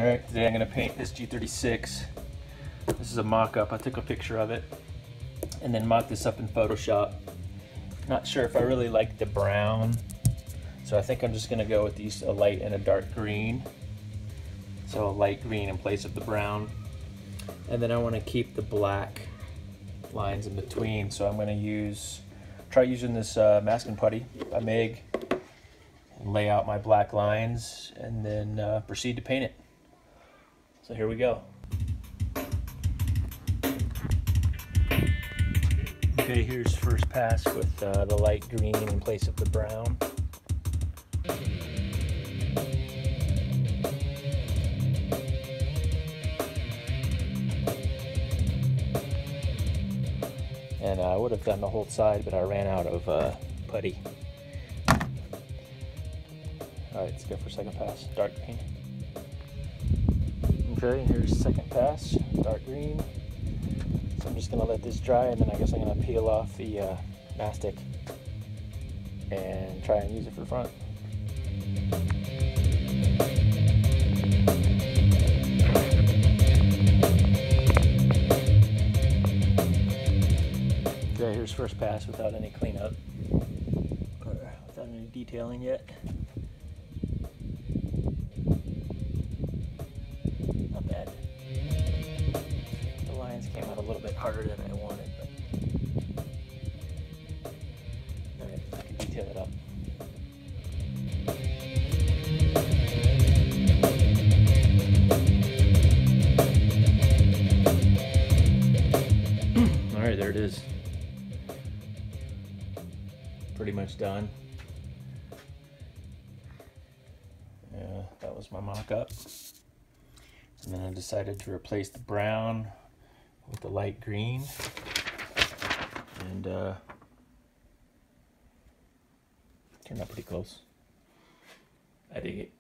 Alright, today I'm going to paint this G36. This is a mock-up. I took a picture of it and then mocked this up in Photoshop. Not sure if I really like the brown, so I think I'm just going to go with these, a light and a dark green. So a light green in place of the brown. And then I want to keep the black lines in between, so I'm going to try using this masking putty by Meg and lay out my black lines and then proceed to paint it. So here we go. Okay, here's first pass with the light green in place of the brown. And I would have done the whole side, but I ran out of putty. Alright, let's go for second pass, dark green. Okay, here's second pass, dark green. So I'm just going to let this dry, and then I guess I'm going to peel off the mastic and try and use it for front. Okay, here's first pass without any cleanup, or without any detailing yet. Not bad. The lines came out a little bit harder than I wanted, but alright, I can detail it up. Alright, there it is. Pretty much done. Yeah, that was my mock-up. And then I decided to replace the brown with the light green. And turned out pretty close. I dig it.